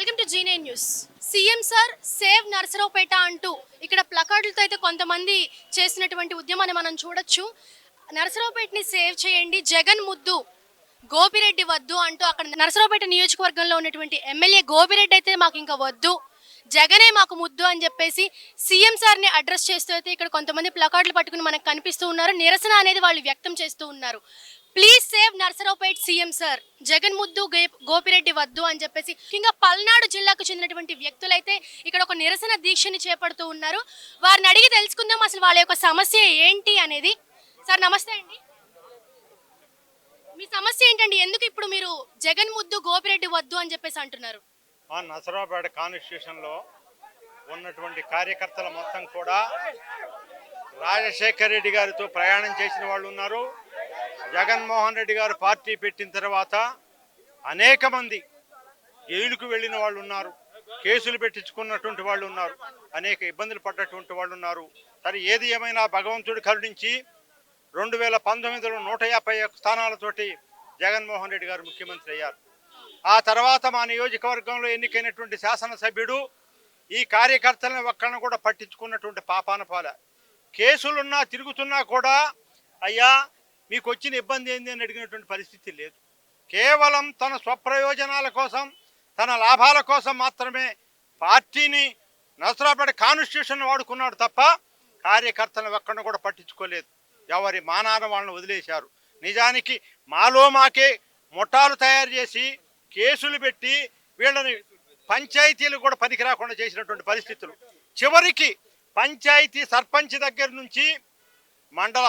Welcome to G9 news. CM sir save Narasaraopet అంటూ ఇక్కడ ప్లకార్డులతో అయితే కొంతమంది చేసినటువంటి ఉద్యమాన్ని మనం చూడొచ్చు. నర్సరావుపేటని సేవ్ చేయండి, జగన్ ముద్దు గోపిరెడ్డి వద్దు అంటూ అక్కడ నర్సరావుపేట నియోజకవర్గంలో ఉన్నటువంటి ఎమ్మెల్యే గోపిరెడ్డి అయితే మాకు ఇంకా వద్దు, జగనే మాకు ముద్దు అని చెప్పేసి సీఎం సార్ని అడ్రస్ చేస్తూ అయితే ఇక్కడ కొంతమంది ప్లకార్డులు పట్టుకుని మనకు కనిపిస్తూ ఉన్నారు. నిరసన అనేది వాళ్ళు వ్యక్తం చేస్తూ ఉన్నారు. Please save Narasaraopet CM sir, Jagan ముద్దు గోపిరెడ్డి వద్దు అని చెప్పేసి ఇంకా పల్నాడు జిల్లాకు చెందినటువంటి వ్యక్తులైతే ఇక్కడ ఒక నిరసన దీక్షని చేపడుతూ ఉన్నారు. వారిని అడిగి తెలుసుకుందాం అసలు వాళ్ళ యొక్క సమస్య ఏంటి అనేది. సార్ నమస్తే అండి, మీ సమస్య ఏంటండి? ఎందుకు ఇప్పుడు మీరు జగన్ ముద్దు గోపిరెడ్డి వద్దు అని చెప్పేసి అంటున్నారు? నర్సరావుపేట కాన్స్టిట్యూషన్లో ఉన్నటువంటి కార్యకర్తల మొత్తం కూడా రాజశేఖర్ రెడ్డి గారితో ప్రయాణం చేసిన వాళ్ళు ఉన్నారు. జగన్మోహన్ రెడ్డి గారు పార్టీ పెట్టిన తర్వాత అనేక మంది జైలుకు వెళ్ళిన వాళ్ళు ఉన్నారు, కేసులు పెట్టించుకున్నటువంటి వాళ్ళు ఉన్నారు, అనేక ఇబ్బందులు పడ్డటువంటి వాళ్ళు ఉన్నారు. సరే, ఏది ఏమైనా భగవంతుడి కరుణించి 2019లో 151 స్థానాలతోటి జగన్మోహన్ రెడ్డి గారు ముఖ్యమంత్రి అయ్యారు. ఆ తర్వాత మా నియోజకవర్గంలో ఎన్నికైనటువంటి శాసనసభ్యుడు ఈ కార్యకర్తలను ఒక్కళ్ళను కూడా పట్టించుకున్నటువంటి పాపాన పాల. కేసులున్నా తిరుగుతున్నా కూడా అయ్యా మీకు వచ్చిన ఇబ్బంది ఏంది అని అడిగినటువంటి పరిస్థితి లేదు. కేవలం తన స్వప్రయోజనాల కోసం, తన లాభాల కోసం మాత్రమే పార్టీని నర్సరావుపేట కాన్స్టిట్యూషన్ వాడుకున్నాడు తప్ప కార్యకర్తలను ఒక్కడిని కూడా పట్టించుకోలేదు. ఎవరి మానాన వాళ్ళని వదిలేశారు. నిజానికి మాలో మాకే ముఠాలు తయారు చేసి కేసులు పెట్టి వీళ్ళని పంచాయతీలు కూడా పనికి రాకుండా చేసినటువంటి పరిస్థితులు. చివరికి పంచాయతీ సర్పంచ్ దగ్గర నుంచి మండల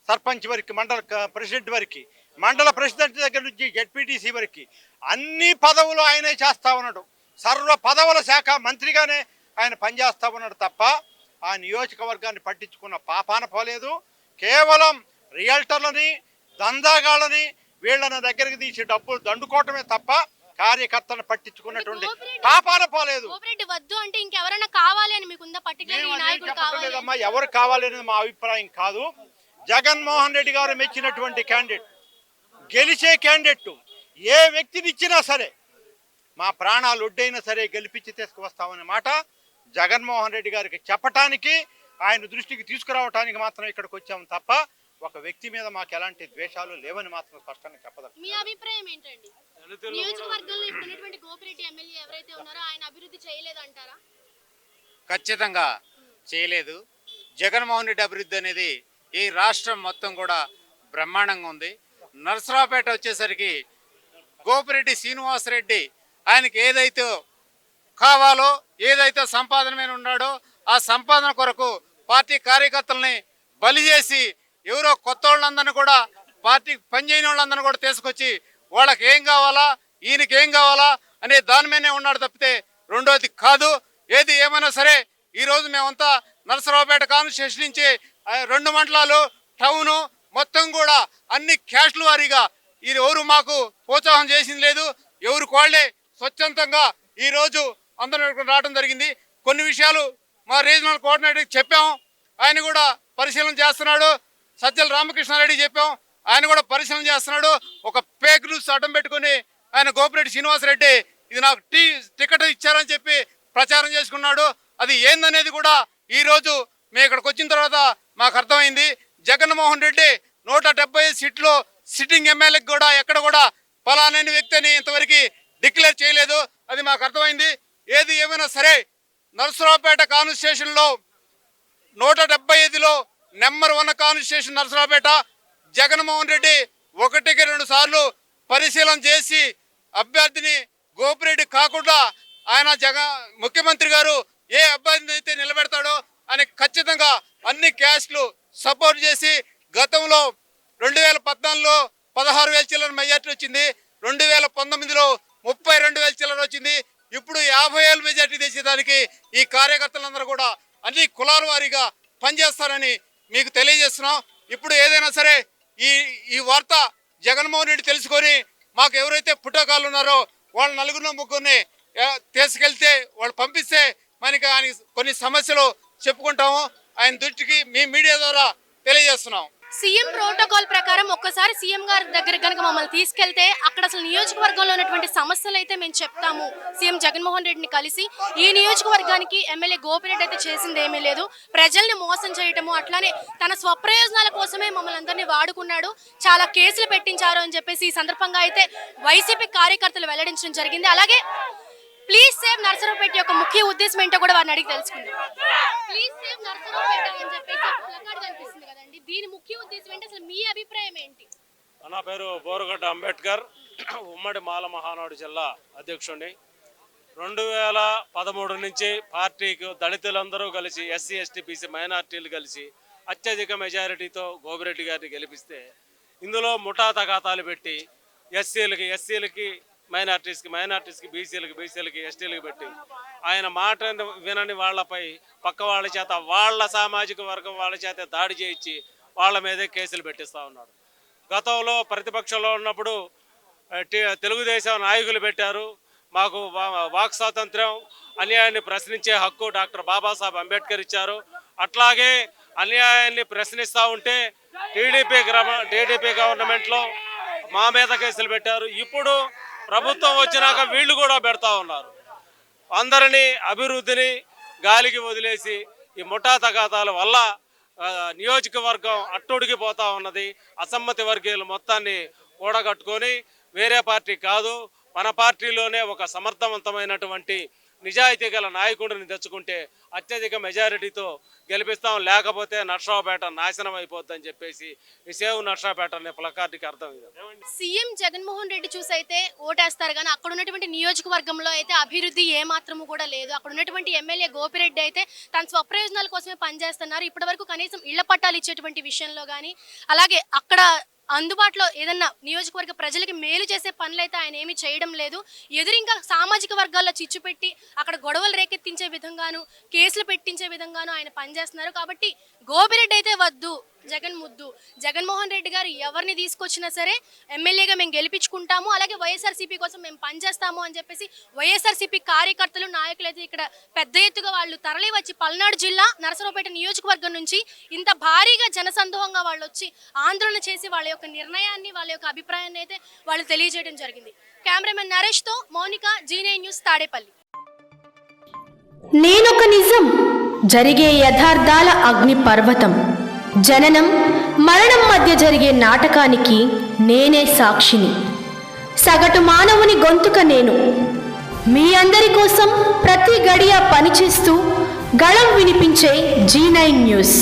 సర్పంచ్ వరకు, మండల ప్రెసిడెంట్ వరకు, మండల ప్రెసిడెంట్ దగ్గర నుంచి జెడ్పీటీసీ వరకు అన్ని పదవులు ఆయనే చేస్తా ఉన్నాడు. సర్వ పదవుల శాఖ మంత్రిగానే ఆయన పనిచేస్తా ఉన్నాడు తప్ప ఆ నియోజకవర్గాన్ని పట్టించుకున్న పాపాన పోలేదు. కేవలం రియల్టర్లని, దందాగాళ్ళని వీళ్ళని దగ్గరికి తీసి డబ్బులు దండుకోవటమే తప్ప కార్యకర్తలను పట్టించుకున్నటువంటి పాపాన పోలేదు. వద్దు అంటే ఇంకెవరైనా కావాలి అని మీకుందా? చెప్పలేదమ్మా, ఎవరు కావాలి అనేది మా అభిప్రాయం కాదు. జగన్మోహన్ రెడ్డి గారు మెచ్చినటువంటి క్యాండిడేట్, గెలిచే క్యాండిడేట్ ఏ వ్యక్తిని ఇచ్చినా సరే మా ప్రాణాలు ఒడ్డైనా సరే గెలిపించి తీసుకువస్తామనే మాట జగన్మోహన్ రెడ్డి గారికి చెప్పటానికి, ఆయన దృష్టికి తీసుకురావటానికి మాత్రం ఇక్కడికి వచ్చాము తప్ప ఒక వ్యక్తి మీద మాకు ఎలాంటి ద్వేషాలు లేవని మాత్రం స్పష్టంగా చెప్పదు. మీ అభిప్రాయం ఏంటండి? నియోజకవర్గంలో ఇప్పుడున్నటువంటి గోపిరెడ్డి ఎమ్మెల్యే ఎవరైతే ఉన్నారో ఆయన అభివృద్ధి చేయలేదు అంటారా? ఖచ్చితంగా చేయలేదు. జగన్మోహన్ రెడ్డి అభివృద్ధి అనేది ఈ రాష్ట్రం మొత్తం కూడా బ్రహ్మాండంగా ఉంది. నర్సరావుపేట వచ్చేసరికి గోపిరెడ్డి శ్రీనివాసరెడ్డి ఆయనకి ఏదైతే కావాలో, ఏదైతే సంపాదన మీద ఉన్నాడో ఆ సంపాదన కొరకు పార్టీ కార్యకర్తల్ని బలి చేసి ఎవరో కొత్త వాళ్ళందరినీ కూడా, పార్టీకి పనిచేయని వాళ్ళందరినీ కూడా తీసుకొచ్చి వాళ్ళకి ఏం కావాలా, ఈయనకి ఏం కావాలా అనే దాని మీదనే ఉన్నాడు తప్పితే రెండోది కాదు. ఏది ఏమైనా సరే ఈరోజు మేమంతా నర్సరావుపేట కాన్స్టిట్యూషన్ నుంచి 2 మండలాలు, టౌను మొత్తం కూడా అన్ని క్యాస్టుల వారీగా ఇది ఎవరు మాకు ప్రోత్సాహం చేసింది లేదు. ఎవరికి వాళ్ళే స్వచ్ఛందంగా ఈరోజు అందరూ రావడం జరిగింది. కొన్ని విషయాలు మా రీజనల్ కోఆర్డినేటర్కి చెప్పాము, ఆయన కూడా పరిశీలన చేస్తున్నాడు. సజ్జల రామకృష్ణారెడ్డి చెప్పాం, ఆయన కూడా పరిశీలన చేస్తున్నాడు. ఒక ఫేక్ న్యూస్ అడ్డం పెట్టుకుని ఆయన గోపిరెడ్డి శ్రీనివాసరెడ్డి ఇది నాకు టికెట్ ఇచ్చారని చెప్పి ప్రచారం చేసుకున్నాడు. అది ఏందనేది కూడా ఈరోజు మేము ఇక్కడికి వచ్చిన తర్వాత మాకు అర్థమైంది. జగన్మోహన్ రెడ్డి 175 సీట్లు సిట్టింగ్ ఎమ్మెల్యేకి కూడా ఎక్కడ కూడా ఫలానని వ్యక్తిని ఇంతవరకు డిక్లేర్ చేయలేదు. అది మాకు అర్థమైంది. ఏది ఏమైనా సరే నర్సరావుపేట కాన్స్టిట్యూషన్లో 175లో నెంబర్ 1 కాన్స్టిట్యూషన్ నర్సరావుపేట. జగన్మోహన్ రెడ్డి 1కి 2 సార్లు పరిశీలన చేసి అభ్యర్థిని గోపిరెడ్డి కాకుండా ఆయన ముఖ్యమంత్రి గారు ఏ అభ్యర్థిని అయితే నిలబెడతాడో అని ఖచ్చితంగా అన్ని క్యాస్ట్లు సపోర్ట్ చేసి గతంలో 2014లో 16,000 చిల్లర మెజార్టీ వచ్చింది, 2019లో 32,000 చిల్లర వచ్చింది. ఇప్పుడు 50,000 మెజార్టీ తెచ్చేదానికి ఈ కార్యకర్తలందరూ కూడా అన్ని కులాల వారీగా పనిచేస్తారని మీకు తెలియజేస్తున్నాం. ఇప్పుడు ఏదైనా సరే ఈ వార్త జగన్మోహన్ రెడ్డి తెలుసుకొని మాకు ఎవరైతే పుట్టకాలు ఉన్నారో వాళ్ళ 4-3 తీసుకెళ్తే వాళ్ళు పంపిస్తే మనకి ఆయన కొన్ని సమస్యలు చెప్పుకుంటాము. ఆయన దృష్టికి మీ మీడియా ద్వారా తెలియజేస్తున్నాం. సీఎం ప్రోటోకాల్ ప్రకారం ఒక్కసారి సీఎం గారి దగ్గర కనుక మమ్మల్ని తీసుకెళ్తే అక్కడ అసలు నియోజకవర్గంలో ఉన్నటువంటి సమస్యలు అయితే మేము చెప్తాము. సీఎం జగన్మోహన్ రెడ్డిని కలిసి ఈ నియోజకవర్గానికి ఎమ్మెల్యే గోపిరెడ్డి అయితే చేసింది ఏమీ లేదు, ప్రజల్ని మోసం చేయటము, అట్లానే తన స్వప్రయోజనాల కోసమే మమ్మల్ని అందరినీ వాడుకున్నాడు, చాలా కేసులు పెట్టించారు అని చెప్పేసి ఈ సందర్భంగా అయితే వైసీపీ కార్యకర్తలు వెల్లడించడం జరిగింది. అలాగే ప్లీజ్ సేవ్ నర్సరావుపేట యొక్క ముఖ్య ఉద్దేశం ఏంటో కూడా వారిని అడిగి తెలుసుకుందాం. ప్లీజ్ సేవ్ నర్సరావుపేట అని చెప్పేసి ప్లకార్డ్ కనిపిస్తుంది కదండి, దీని ముఖ్య ఉద్దేశం ఏంటి, అసలు మీ అభిప్రాయం ఏంటి? నా పేరు బోరుగడ్డ అంబేద్కర్, ఉమ్మడి మాల మహానాడు జిల్లా అధ్యక్షుడిని. 2013 నుంచి పార్టీకి దళితులందరూ కలిసి ఎస్సీ ఎస్టీ బీసీ మైనార్టీలు కలిసి అత్యధిక మెజారిటీతో గోపిరెడ్డి గారిని గెలిపిస్తే ఇందులో ముఠా తగాతాలు పెట్టి ఎస్సీలకి మైనార్టీస్కి బీసీలకి ఎస్టీలకి పెట్టి ఆయన మాట వినని వాళ్ళపై పక్క వాళ్ళ చేత వాళ్ళ సామాజిక వర్గం వాళ్ళ చేత దాడి చేయించి వాళ్ళ మీదే కేసులు పెట్టిస్తూ ఉన్నాడు. గతంలో ప్రతిపక్షంలో ఉన్నప్పుడు తెలుగుదేశం నాయకులు పెట్టారు, మాకు వాక్ స్వాతంత్ర్యం, అన్యాయాన్ని ప్రశ్నించే హక్కు డాక్టర్ బాబాసాహెబ్ అంబేద్కర్ ఇచ్చారు. అట్లాగే అన్యాయాన్ని ప్రశ్నిస్తూ ఉంటే టీడీపీ గవర్నమెంట్లో మా మీద కేసులు పెట్టారు. ఇప్పుడు ప్రభుత్వం వచ్చినాక వీళ్ళు కూడా పెడతా ఉన్నారు. అందరినీ అభివృద్ధిని గాలికి వదిలేసి ఈ ముఠా తగాదాల వల్ల నియోజకవర్గం అట్టుడికిపోతా ఉన్నది. అసమ్మతి వర్గీయులు మొత్తాన్ని కూడగట్టుకొని వేరే పార్టీ కాదు, మన పార్టీలోనే ఒక సమర్థవంతమైనటువంటి నిజాయితీ గల నాయకుడిని తెచ్చుకుంటే అత్యధిక మెజారిటీతో గెలిపిస్తాం, లేకపోతే నర్సరావుపేట నాశనం అయిపోద్దని చెప్పేసి ఈ సేవ్ నర్సరావుపేట అనే ప్లకార్డుకి అర్థం. సీఎం జగన్మోహన్ రెడ్డి చూసి అయితే ఓటేస్తారు, కానీ అక్కడ ఉన్నటువంటి నియోజకవర్గంలో అయితే అభివృద్ధి ఏమాత్రము కూడా లేదు. అక్కడ ఉన్నటువంటి ఎమ్మెల్యే గోపిరెడ్డి అయితే తన స్వప్రయోజనాల కోసమే పనిచేస్తున్నారు. ఇప్పటి వరకు కనీసం ఇళ్ల పట్టాలు ఇచ్చేటువంటి విషయంలో కానీ, అలాగే అక్కడ అందుబాటులో ఏదన్నా నియోజకవర్గ ప్రజలకి మేలు చేసే పనులైతే ఆయన ఏమీ చేయడం లేదు. ఇంకా సామాజిక వర్గాల్లో చిచ్చు పెట్టి అక్కడ గొడవలు రేకెత్తించే విధంగాను, కేసులు పెట్టించే విధంగాను ఆయన పనిచేస్తున్నారు. కాబట్టి గోపిరెడ్డి అయితే వద్దు, జగన్ ముద్దు. జగన్మోహన్ రెడ్డి గారు ఎవరిని తీసుకొచ్చినా సరే ఎమ్మెల్యేగా మేము గెలిపించుకుంటాము, అలాగే వైఎస్ఆర్సీపీ కోసం మేము పనిచేస్తాము అని చెప్పేసి వైఎస్ఆర్సీపీ కార్యకర్తలు, నాయకులు అయితే ఇక్కడ పెద్ద ఎత్తుగా వాళ్ళు తరలి వచ్చి పల్నాడు జిల్లా నరసరావుపేట నియోజకవర్గం నుంచి ఇంత భారీగా జనసందోహంగా వాళ్ళు వచ్చి ఆందోళన చేసి వాళ్ళ యొక్క నిర్ణయాన్ని, వాళ్ళ యొక్క అభిప్రాయాన్ని అయితే వాళ్ళు తెలియజేయడం జరిగింది. కెమెరామెన్ నరేష్తో మౌనిక, G9 న్యూస్, తాడేపల్లి. నేనొక నిజం, జరిగే యథార్థాల అగ్ని పర్వతం, జననం మరణం మధ్య జరిగే నాటకానికి నేనే సాక్షిని. సగటు మానవుని గొంతుక నేను. మీ అందరి కోసం ప్రతి గడియ పనిచేస్తూ గళం వినిపించే G9 న్యూస్.